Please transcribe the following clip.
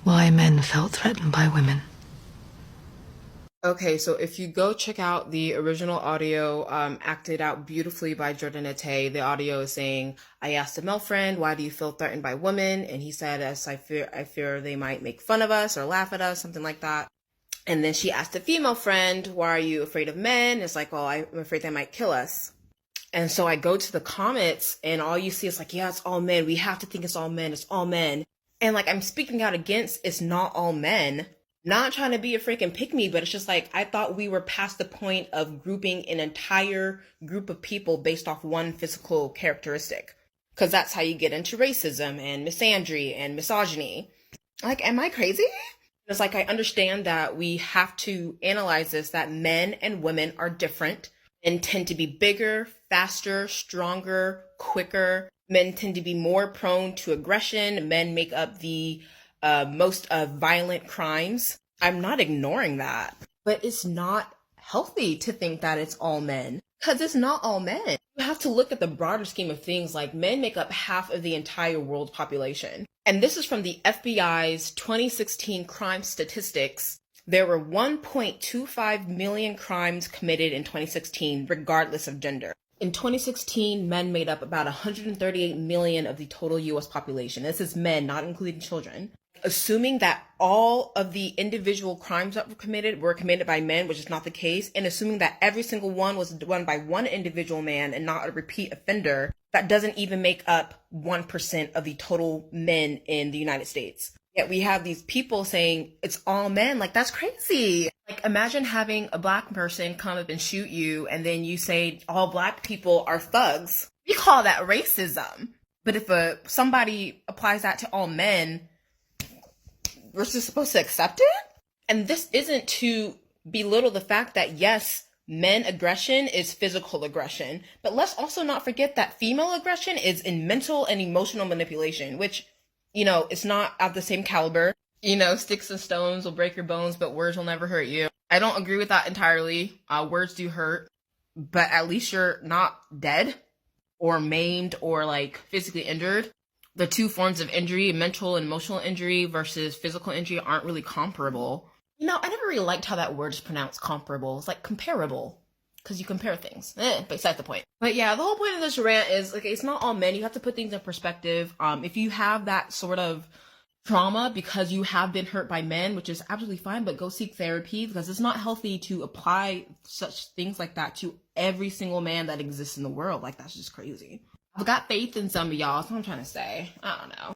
why men felt threatened by women. Okay, so if you go check out the original audio, acted out beautifully by Jordan Ate, the audio is saying, "I asked a male friend, why do you feel threatened by women?" And he said, "As I fear they might make fun of us or laugh at us," something like that. And then she asked a female friend, "Why are you afraid of men?" It's like, "Oh, I'm afraid they might kill us." And so I go to the comments and all you see is like, "Yeah, it's all men. We have to think it's all men. It's all men." And like, I'm speaking out against it's not all men. Not trying to be a freaking pick me, but it's just like, I thought we were past the point of grouping an entire group of people based off one physical characteristic. Because that's how you get into racism and misandry and misogyny. Like, am I crazy? It's like, I understand that we have to analyze this, that men and women are different. Men tend to be bigger, faster, stronger, quicker. Men tend to be more prone to aggression. Men make up the most violent crimes. I'm not ignoring that, but it's not healthy to think that it's all men because it's not all men. You have to look at the broader scheme of things. Like, men make up half of the entire world population. And this is from the FBI's 2016 crime statistics. There were 1.25 million crimes committed in 2016, regardless of gender. In 2016, men made up about 138 million of the total US population. This is men, not including children. Assuming that all of the individual crimes that were committed by men, which is not the case, and assuming that every single one was done by one individual man and not a repeat offender, that doesn't even make up 1% of the total men in the United States. Yet we have these people saying it's all men. Like, that's crazy. Like, imagine having a black person come up and shoot you, and then you say all black people are thugs. We call that racism. But if somebody applies that to all men, we're just supposed to accept it? And this isn't to belittle the fact that, yes, men aggression is physical aggression, but let's also not forget that female aggression is in mental and emotional manipulation, which, it's not of the same caliber. Sticks and stones will break your bones, but words will never hurt you. I don't agree with that entirely. Words do hurt, but at least you're not dead or maimed or like physically injured. The two forms of injury, mental and emotional injury versus physical injury, aren't really comparable. I never really liked how that word is pronounced, comparable. It's like comparable, because you compare things. Besides the point. But yeah, the whole point of this rant is, like, it's not all men. You have to put things in perspective. If you have that sort of trauma because you have been hurt by men, which is absolutely fine, but go seek therapy, because it's not healthy to apply such things like that to every single man that exists in the world. Like, that's just crazy. I've got faith in some of y'all, that's what I'm trying to say. I don't know.